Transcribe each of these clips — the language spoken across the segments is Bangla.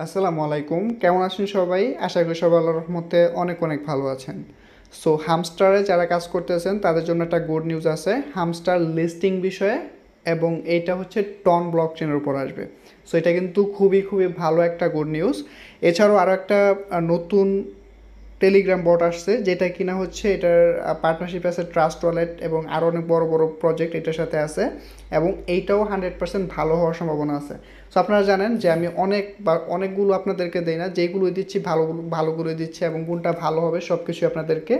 আসসালামু আলাইকুম, কেমন আছেন সবাই? আশা করি সবাই আল্লাহর রহমতে অনেক অনেক ভালো আছেন। সো হামস্টারে যারা কাজ করতেছেন তাদের জন্য একটা গুড নিউজ আছে হামস্টার লিস্টিং বিষয়ে, এবং এইটা হচ্ছে টন ব্লক চেনের উপর আসবে। সো এটা কিন্তু খুবই খুবই ভালো একটা গুড নিউজ। এছাড়াও আরও একটা নতুন টেলিগ্রাম বট আসছে, যেটা কিনা হচ্ছে এটার পার্টনারশিপ আছে ট্রাস্ট ওয়ালেট এবং আরও অনেক বড় বড় প্রজেক্ট এটার সাথে আছে, এবং এইটাও 100% ভালো হওয়ার সম্ভাবনা আছে। সো আপনারা জানেন যে আমি অনেকগুলো আপনাদেরকে দেই না, যেগুলো দিচ্ছি ভালোগুলো দিচ্ছি, এবং কোনটা ভালো হবে সব কিছু আপনাদেরকে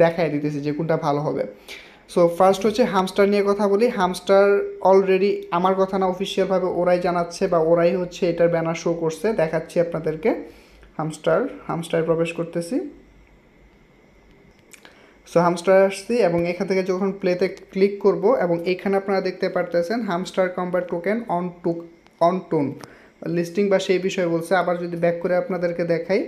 দেখাই দিতেছি যে কোনটা ভালো হবে। সো ফার্স্ট হচ্ছে হামস্টার নিয়ে কথা বলি। হামস্টার অলরেডি, আমার কথা না, অফিসিয়ালভাবে ওরাই জানাচ্ছে বা ওরাই হচ্ছে এটার ব্যানার শো করছে, দেখাচ্ছি আপনাদেরকে। হামস্টার প্রবেশ করতেছি। সো হামস্টার আসছি এবং এখান থেকে যখন প্লেতে ক্লিক করব, এবং এখানে আপনারা দেখতে পারতেছেন hamster কম্বার token on tone listing বা সেই বিষয়ে বলছে। আবার যদি ব্যাক করে আপনাদেরকে দেখাই,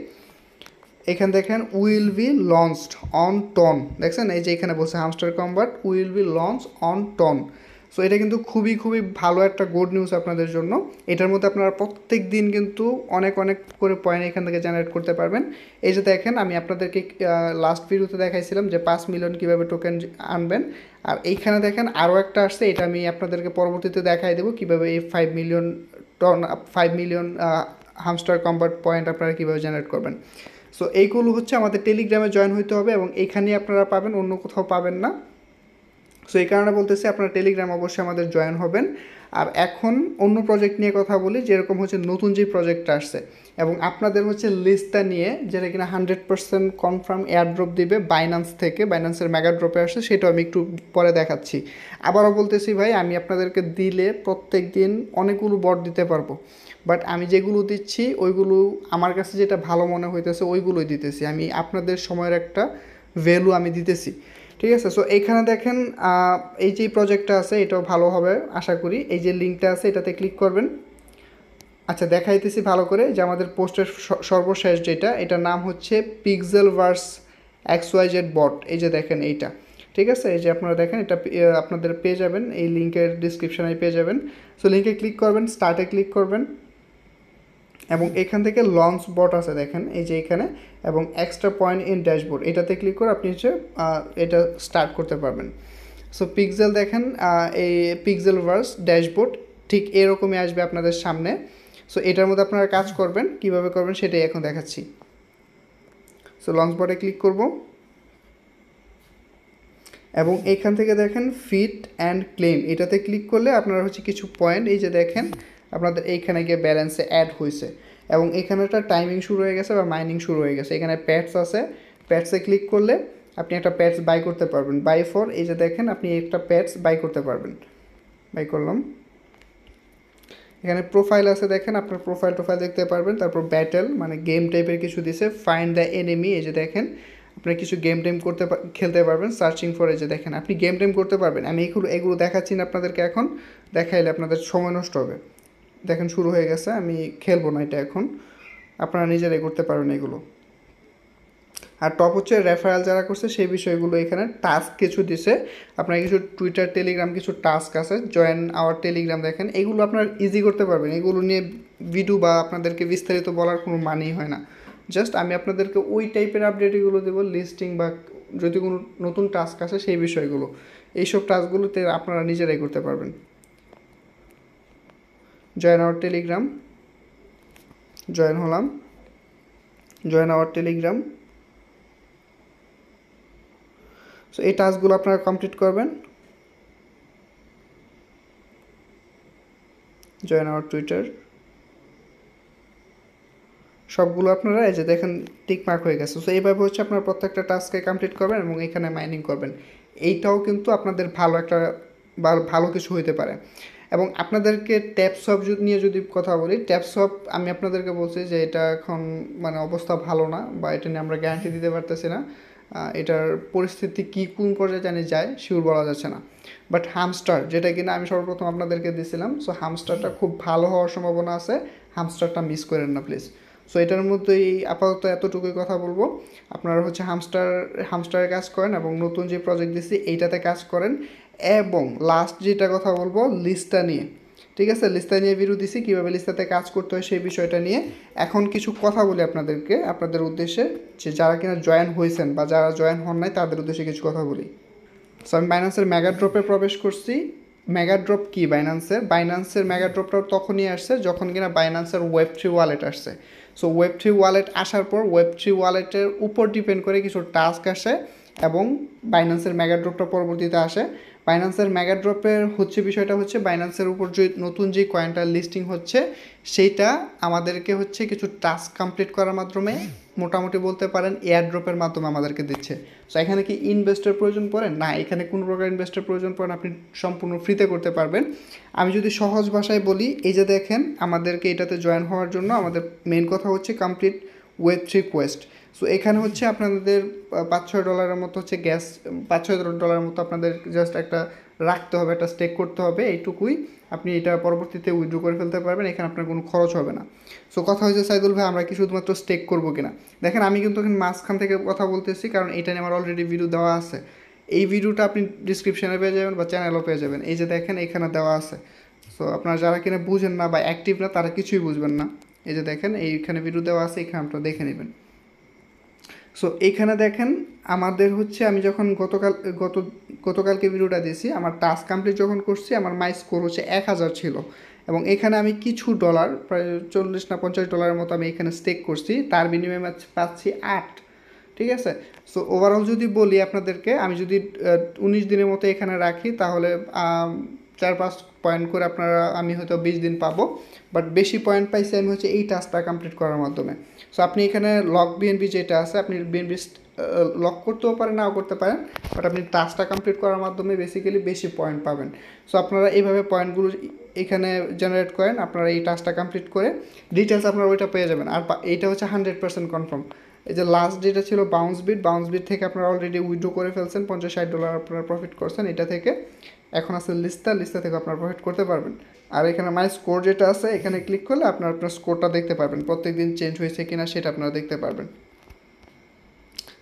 এখানে দেখেন will be launched on TON, দেখছেন এই যে এখানে বলছে Hamster Kombat will be launch on TON. So এটা কিন্তু খুবই খুবই ভালো একটা গুড নিউজ আপনাদের জন্য। এটার মধ্যে আপনারা প্রত্যেক দিন কিন্তু অনেক অনেক করে পয়েন্ট এখান থেকে জেনারেট করতে পারবেন। এই যে দেখেন, আমি আপনাদেরকে লাস্ট ভিডিওতে দেখাইছিলাম যে 5 মিলিয়ন কীভাবে টোকেন আনবেন, আর এইখানে দেখেন আরও একটা আসছে, এটা আমি আপনাদেরকে পরবর্তীতে দেখাই দেবো কীভাবে এই 5 million TON 5 million Hamster Kombat point আপনারা কীভাবে জেনারেট করবেন। সো এইগুলো হচ্ছে আমাদের টেলিগ্রামে জয়েন হইতে হবে, এবং এইখানেই আপনারা পাবেন, অন্য কোথাও পাবেন না। সো এই কারণে বলতেছি আপনারা টেলিগ্রাম অবশ্যই আমাদের জয়েন হবেন। আর এখন অন্য প্রজেক্ট নিয়ে কথা বলি, যেরকম হচ্ছে নতুন যে প্রজেক্টটা আসছে, এবং আপনাদের হচ্ছে লিস্টটা নিয়ে, যেটা কিনা 100% কনফার্ম এয়ারড্রপ দিবে বাইন্যান্স থেকে, বাইন্যান্সের মেগা ড্রপে আসছে, সেটাও আমি একটু পরে দেখাচ্ছি। আবারও বলতেছি ভাই, আমি আপনাদেরকে দিলে প্রত্যেক দিন অনেকগুলো বট দিতে পারবো, বাট আমি যেগুলো দিচ্ছি ওইগুলো আমার কাছে যেটা ভালো মনে হইতেছে ওইগুলোই দিতেছি। আমি আপনাদের সময়ের একটা ভ্যালু আমি দিতেছি, ঠিক আছে? সো এইখানে দেখেন এই যে প্রজেক্টটা আছে এটাও ভালো হবে আশা করি। এই যে লিঙ্কটা আছে এটাতে ক্লিক করবেন। আচ্ছা, দেখাইতেছি ভালো করে যে আমাদের পোস্টের সর্বশেষ যেটা, এটার নাম হচ্ছে পিক্সেল ভার্স XYZ বট। এই যে দেখেন এইটা, ঠিক আছে? এই যে আপনারা দেখেন এটা আপনাদের পেয়ে যাবেন, এই লিঙ্কের ডিসক্রিপশানে পেয়ে যাবেন। সো লিঙ্কে ক্লিক করবেন, স্টার্টে ক্লিক করবেন, এবং এখান থেকে লঞ্চ বট আছে দেখেন এই যে এখানে, এবং এক্সট্রা পয়েন্ট ইন ড্যাশবোর্ড এটাতে ক্লিক করে আপনি হচ্ছে এটা স্টার্ট করতে পারবেন। সো পিক্সেল দেখেন, এই পিক্সেল ভার্স ড্যাশবোর্ড ঠিক এরকমই আসবে আপনাদের সামনে। সো এটার মধ্যে আপনারা কাজ করবেন, কিভাবে করবেন সেটাই এখন দেখাচ্ছি। সো লঞ্চ বটে ক্লিক করব, এবং এইখান থেকে দেখেন ফিট অ্যান্ড ক্লেম এটাতে ক্লিক করলে আপনারা হচ্ছে কিছু পয়েন্ট, এই যে দেখেন আপনাদের এইখানে গিয়ে ব্যালেন্সে অ্যাড হয়েছে, এবং এখানে একটা টাইমিং শুরু হয়ে গেছে বা মাইনিং শুরু হয়ে গেছে। এখানে প্যাটস আছে, প্যাটসে ক্লিক করলে আপনি একটা প্যাটস বাই করতে পারবেন, বাই ফর, এই যে দেখেন আপনি একটা প্যাটস বাই করতে পারবেন। বাই করলাম। এখানে প্রোফাইল আছে দেখেন, আপনার টোফাইল দেখতে পারবেন। তারপর ব্যাটেল মানে গেম টাইপের কিছু দিছে, ফাইন্ড দ্য এনিমি, এই যে দেখেন আপনি কিছু গেম টেম খেলতে পারবেন। সার্চিং ফর, এই যে দেখেন আপনি গেম টেম করতে পারবেন। আমি এগুলো দেখাচ্ছি না আপনাদেরকে, এখন দেখাইলে আপনাদের সময় নষ্ট হবে। দেখেন শুরু হয়ে গেছে, আমি খেলবো না এটা এখন, আপনারা নিজেরাই করতে পারবেন এগুলো। আর টপ হচ্ছে রেফারেল যারা করছে সেই বিষয়গুলো, এখানে টাস্ক কিছু দিছে আপনার, কিছু টুইটার টেলিগ্রাম কিছু টাস্ক আছে, জয়েন আওয়ার টেলিগ্রাম, দেখেন এগুলো আপনার ইজি করতে পারবেন। এগুলো নিয়ে ভিডিও বা আপনাদেরকে বিস্তারিত বলার কোনো মানেই হয় না। জাস্ট আমি আপনাদেরকে ওই টাইপের আপডেটগুলো দেবো, লিস্টিং বা যদি কোনো নতুন টাস্ক আসে সেই বিষয়গুলো, এইসব টাস্কগুলোতে আপনারা নিজেরাই করতে পারবেন। জয়েন আওয়ার টেলিগ্রাম, জয়েন হলাম, জয়েন আওয়ার টেলিগ্রাম। সো এই টাস্কগুলো আপনারা কমপ্লিট করবেন। জয়েন আওয়ার টুইটার, সবগুলো আপনারা এই যে দেখেন টিক মার্ক হয়ে গেছে। সো এইভাবে হচ্ছে আপনারা প্রত্যেকটা টাস্কে কমপ্লিট করবেন এবং এখানে মাইনিং করবেন। এইটাও কিন্তু আপনাদের ভালো একটা বা ভালো কিছু হইতে পারে। এবং আপনাদেরকে ট্যাপসপ নিয়ে যদি কথা বলি, ট্যাপসপ আমি আপনাদেরকে বলছি যে এটা এখন মানে অবস্থা ভালো না, বা এটা নিয়ে আমরা গ্যারান্টি দিতে পারতেছি না। এটার পরিস্থিতি কী কোন পর্যায়ে জানি যায় শিওর বলা যাচ্ছে না। বাট হামস্টার যেটা কিনা আমি সর্বপ্রথম আপনাদেরকে দিয়েছিলাম, সো হামস্টারটা খুব ভালো হওয়ার সম্ভাবনা আছে। হামস্টারটা মিস করেন না প্লিজ। সো এটার মধ্যেই আপাতত এতটুকুই কথা বলবো। আপনারা হচ্ছে হামস্টারে কাজ করেন, এবং নতুন যে প্রজেক্ট দিচ্ছি এইটাতে কাজ করেন। এবং লাস্ট যেটা কথা বলবো লিস্টটা নিয়ে, ঠিক আছে, লিস্তা নিয়ে ভিডিও দিছি, কীভাবে লিস্তাতে কাজ করতে হয় সেই বিষয়টা নিয়ে। এখন কিছু কথা বলি আপনাদেরকে, আপনাদের উদ্দেশ্যে, যে যারা কিনা জয়েন হয়েছেন বা যারা জয়েন হন নাই তাদের উদ্দেশ্যে কিছু কথা বলি। সো আমি বাইন্যান্সের মেগা ড্রপে প্রবেশ করছি। মেগা ড্রপ কি বাইন্যান্সের মেগা ড্রপটা তখনই আসছে যখন কিনা বাইন্যান্সের ওয়েব3 ওয়ালেট আসছে। সো ওয়েব3 ওয়ালেট আসার পর ওয়েব3 ওয়ালেটের উপর ডিপেন্ড করে কিছু টাস্ক আসে এবং বাইন্যান্সের মেগা ড্রপটা পরবর্তীতে আসে। বাইন্যান্সের মেগা ড্রপের বিষয়টা হচ্ছে বাইন্যান্সের উপর যে নতুন যে কয়েনটার লিস্টিং হচ্ছে সেইটা আমাদেরকে কিছু টাস্ক কমপ্লিট করার মাধ্যমে, মোটামুটি বলতে পারেন এয়ার ড্রপের মাধ্যমে আমাদেরকে দিচ্ছে। সো এখানে কি ইনভেস্টের প্রয়োজন পড়ে না, এখানে কোনো প্রকার ইনভেস্টের প্রয়োজন পড়ে না, আপনি সম্পূর্ণ ফ্রিতে করতে পারবেন। আমি যদি সহজ ভাষায় বলি, এই যে দেখেন আমাদেরকে এটাতে জয়েন হওয়ার জন্য আমাদের মেন কথা হচ্ছে কমপ্লিট ওয়েব3 কোয়েস্ট। সো এখানে আপনাদের $5-6 মতো গ্যাস, $5-6 মতো আপনাদের জাস্ট একটা রাখতে হবে, একটা স্টেক করতে হবে, এইটুকুই। আপনি এটা পরবর্তীতে উইথড্র করে ফেলতে পারবেন, এখানে আপনার কোনো খরচ হবে না। সো কথা হয়েছে সাইদুল ভাই আমরা কি শুধুমাত্র স্টেক করবো কিনা। দেখেন আমি কিন্তু এখানে মাঝখান থেকে কথা বলতেছি, কারণ এটা নিয়ে আমার অলরেডি ভিডিও দেওয়া আছে। এই ভিডিওটা আপনি ডিসক্রিপশানে পেয়ে যাবেন বা চ্যানেলও পেয়ে যাবেন। এই যে দেখেন এখানে দেওয়া আছে। সো আপনারা যারা কিনা বুঝেন না বা অ্যাক্টিভ না তারা কিছুই বুঝবেন না। এই যে দেখেন এইখানে ভিডিও দেওয়া আছে, এখানে আপনারা দেখে নেবেন। সো এইখানে দেখেন আমাদের আমি যখন গতকালকে ভিডিওটা দিয়েছি, আমার টাস্ক কমপ্লিট যখন করছি আমার মাই স্কোর 1000 ছিল, এবং এখানে আমি কিছু ডলার, প্রায় $40 না $50 মতো আমি এখানে স্টেক করছি, তার বিনিময়ে পাচ্ছি 8। ঠিক আছে। সো ওভারঅল যদি বলি আপনাদেরকে, আমি যদি 19 দিনের মতো এখানে রাখি তাহলে 4-5 পয়েন্ট করে আমি হয়তো 20 দিন পাবো। বাট বেশি পয়েন্ট পাইছি আমি এই টাস্কটা কমপ্লিট করার মাধ্যমে। সো আপনি এখানে লক বিএনবি যেটা আছে, আপনি বিএনবি লক করতেও পারেন, নাও করতে পারেন, বাট আপনি টাস্কটা কমপ্লিট করার মাধ্যমে বেসিক্যালি বেশি পয়েন্ট পাবেন। সো আপনারা এইভাবে পয়েন্টগুলো এখানে জেনারেট করেন, আপনারা এই টাস্কটা কমপ্লিট করে ডিটেলস আপনারা ওইটা পেয়ে যাবেন। আর এইটা 100% কনফার্ম। এই যে লাস্ট যেটা ছিল বাউন্স বিট থেকে আপনারা অলরেডি উইথড্র করে ফেলছেন, $50-60 আপনারা প্রফিট করছেন এটা থেকে। এখন আছে লিস্তা থেকে আপনারা প্রফিট করতে পারবেন। আর এখানে মাই স্কোর যেটা আছে, এখানে ক্লিক করলে আপনার স্কোরটা দেখতে পারবেন, প্রত্যেক দিন চেঞ্জ হয়েছে কিনা সেটা আপনারা দেখতে পারবেন।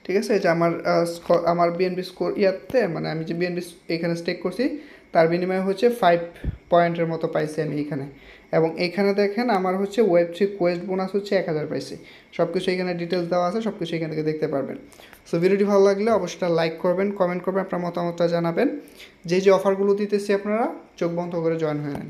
ঠিক আছে, এই যে আমার বিএনবি স্কোর মানে আমি যে বিএনবি এখানে স্টেক করছি তার বিনিময়ে 5 পয়েন্টের মতো পাইছি আমি এখানে। এবং এখানে দেখেন আমার ওয়েব3 কোয়েস্ট বোনাস 1000 পাইছি। সব কিছু এখানে ডিটেলস দেওয়া আছে, সব কিছু এখান থেকে দেখতে পারবেন। সো ভিডিওটি ভালো লাগলে অবশ্যই লাইক করবেন, কমেন্ট করবেন, আপনার মতামতটা জানাবেন। যে অফারগুলো দিতেছি আপনারা চোখ বন্ধ করে জয়েন হয়ে নেন।